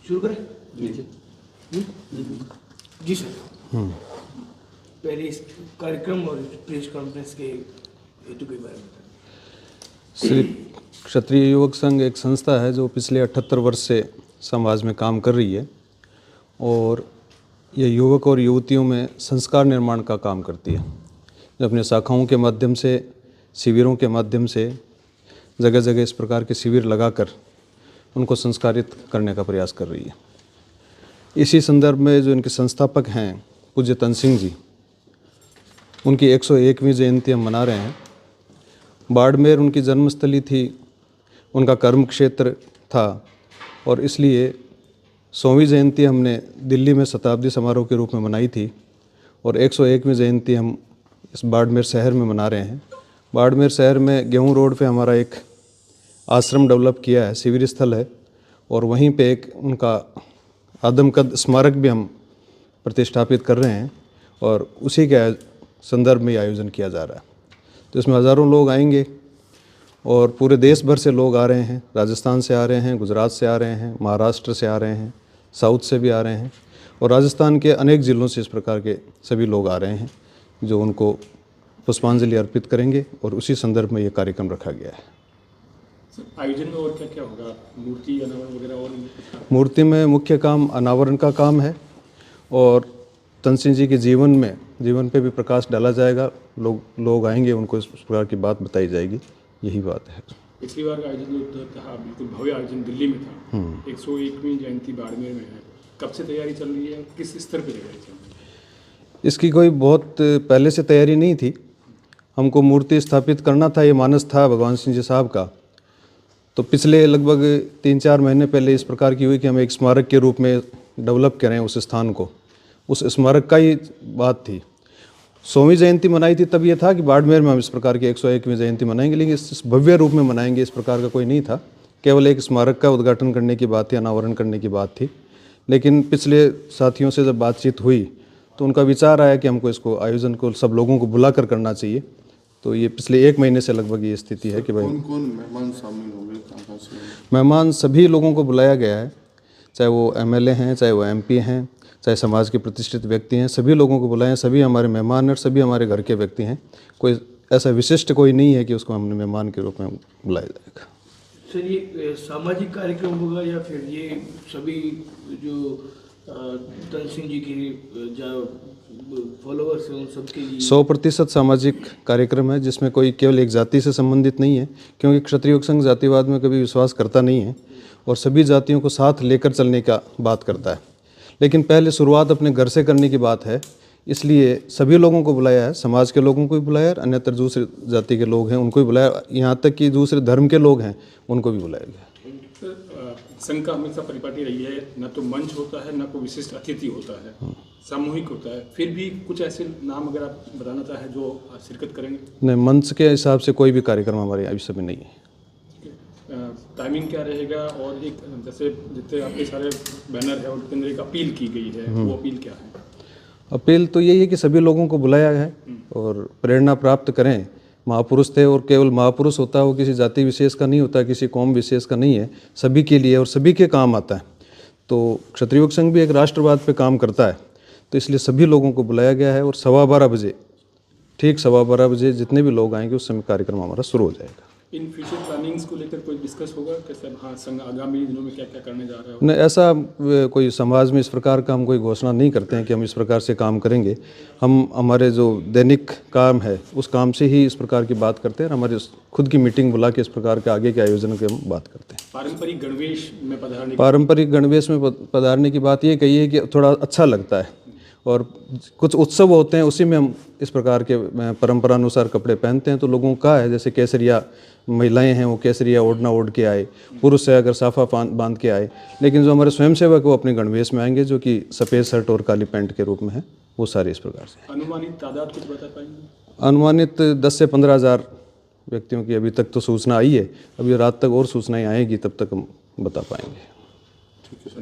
शुरू करें जी सर। पहले इस कार्यक्रम और प्रेस कॉन्फ्रेंस के हेतु के बारे में श्री क्षत्रिय युवक संघ एक संस्था है जो पिछले 78 वर्ष से समाज में काम कर रही है और ये युवक और युवतियों में संस्कार निर्माण का काम करती है। जो अपने शाखाओं के माध्यम से, शिविरों के माध्यम से जगह जगह इस प्रकार के शिविर लगाकर उनको संस्कारित करने का प्रयास कर रही है। इसी संदर्भ में जो इनके संस्थापक हैं पूज्य तन सिंह जी, उनकी 101वीं जयंती हम मना रहे हैं। बाड़मेर उनकी जन्मस्थली थी, उनका कर्म क्षेत्र था और इसलिए 100वीं जयंती हमने दिल्ली में शताब्दी समारोह के रूप में मनाई थी और 101वीं जयंती हम इस बाड़मेर शहर में मना रहे हैं। बाड़मेर शहर में गेहूं रोड पे हमारा एक आश्रम डेवलप किया है, शिविर स्थल है और वहीं पे एक उनका आदमकद स्मारक भी हम प्रतिष्ठापित कर रहे हैं और उसी के संदर्भ में आयोजन किया जा रहा है। तो इसमें हज़ारों लोग आएंगे और पूरे देश भर से लोग आ रहे हैं। राजस्थान से आ रहे हैं, गुजरात से आ रहे हैं, महाराष्ट्र से आ रहे हैं, साउथ से भी आ रहे हैं और राजस्थान के अनेक ज़िलों से इस प्रकार के सभी लोग आ रहे हैं जो उनको पुष्पांजलि अर्पित करेंगे और उसी संदर्भ में ये कार्यक्रम रखा गया है। आयोजन में और क्या क्या होगा? मूर्ति अनावरण वगैरह? और मूर्ति में मुख्य काम अनावरण का काम है और तन सिंह जी के जीवन पे भी प्रकाश डाला जाएगा। लोग आएंगे, उनको इस प्रकार की बात बताई जाएगी, यही बात है। पिछली बार का आयोजन जो था बिल्कुल भव्य आयोजन दिल्ली में था, 101वीं जयंती बाड़मेर में है। कब से तैयारी चल रही है, किस स्तर पर तैयारी चल रही है? इसकी कोई बहुत पहले से तैयारी नहीं थी। हमको मूर्ति स्थापित करना था, ये मानस था भगवान सिंह जी साहब का। तो पिछले लगभग 3-4 महीने पहले इस प्रकार की हुई कि हम एक स्मारक के रूप में डेवलप करें उस स्थान को। उस स्मारक का ही बात थी। 100वीं जयंती मनाई थी, तब ये था कि बाड़मेर में हम इस प्रकार की 101वीं जयंती मनाएंगे, लेकिन इस भव्य रूप में मनाएंगे इस प्रकार का कोई नहीं था। केवल एक स्मारक का उद्घाटन करने की बात थी, अनावरण करने की बात थी। लेकिन पिछले साथियों से जब बातचीत हुई तो उनका विचार आया कि हमको इसको आयोजन को सब लोगों को बुला कर करना चाहिए। तो ये पिछले 1 महीने से लगभग ये स्थिति है कि भाई कौन मेहमान शामिल होंगे, कहाँ से? मेहमान सभी लोगों को बुलाया गया है, चाहे वो एमएलए हैं, चाहे वो एमपी हैं, चाहे समाज के प्रतिष्ठित व्यक्ति हैं, सभी लोगों को बुलाएं। सभी हमारे मेहमान और सभी हमारे घर के व्यक्ति हैं। कोई ऐसा विशिष्ट कोई नहीं है कि उसको हमने मेहमान के रूप में बुलाया जाएगा। सर, ये सामाजिक कार्यक्रम होगा या फिर ये सभी जो तन सिंह जी के जो फॉलोअर्स हैं उन सबके लिए? 100% सामाजिक कार्यक्रम है जिसमें कोई केवल एक जाति से संबंधित नहीं है, क्योंकि क्षत्रिय युवक संघ जातिवाद में कभी विश्वास करता नहीं है और सभी जातियों को साथ लेकर चलने का बात करता है। लेकिन पहले शुरुआत अपने घर से करने की बात है, इसलिए सभी लोगों को बुलाया है। समाज के लोगों को भी बुलाया है, अन्यत्र दूसरे जाति के लोग हैं उनको भी बुलाया, यहाँ तक कि दूसरे धर्म के लोग हैं उनको भी बुलाया गया। संघ का हमेशा परिपाटी रही है, न तो मंच होता है, न कोई विशिष्ट अतिथि होता है, सामूहिक होता है। फिर भी कुछ ऐसे नाम अगर आप बताना चाहें जो शिरकत करेंगे? नहीं, मंच के हिसाब से कोई भी कार्यक्रम हमारे अभी समय नहीं है। टाइमिंग क्या रहेगा? और एक जैसे जितने आपके सारे बैनर है उनके अंदर एक अपील की गई है, वो अपील क्या है? अपील तो यही है कि सभी लोगों को बुलाया है और प्रेरणा प्राप्त करें। महापुरुष थे और केवल महापुरुष होता है वो किसी जाति विशेष का नहीं होता, किसी कौम विशेष का नहीं है, सभी के लिए और सभी के काम आता है। तो क्षत्रिय युवक संघ भी एक राष्ट्रवाद पे काम करता है, तो इसलिए सभी लोगों को बुलाया गया है और 12:15 बजे, ठीक 12:15 बजे जितने भी लोग आएंगे उस समय कार्यक्रम हमारा शुरू हो जाएगा। इन फ्यूचर प्लानिंग्स को लेकर कोई डिस्कस होगा कैसे? हाँ, संघ आगामी दिनों में क्या क्या करने जा रहा है? नहीं, ऐसा कोई समाज में इस प्रकार का हम कोई घोषणा नहीं करते हैं कि हम इस प्रकार से काम करेंगे। हम हमारे जो दैनिक काम है उस काम से ही इस प्रकार की बात करते हैं और हमारी खुद की मीटिंग बुला के इस प्रकार के आगे के आयोजन की हम बात करते हैं। पारंपरिक गणवेश में पधारने की बात ये कही है कि थोड़ा अच्छा लगता है और कुछ उत्सव होते हैं उसी में हम इस प्रकार के परंपरानुसार कपड़े पहनते हैं। तो लोगों का है जैसे केसरिया, महिलाएं हैं वो केसरिया ओढ़ना ओढ़ के आए, पुरुष है अगर साफा बांध के आए, लेकिन जो हमारे स्वयंसेवक वो अपने गणवेश में आएंगे जो कि सफ़ेद शर्ट और काली पैंट के रूप में है, वो सारे इस प्रकार से। अनुमानित तादाद कुछ बता पाएंगे? अनुमानित 10 से 15 हज़ार व्यक्तियों की अभी तक तो सूचना आई है, अभी रात तक और सूचनाएँ आएगी तब तक हम बता पाएंगे। ठीक है सर।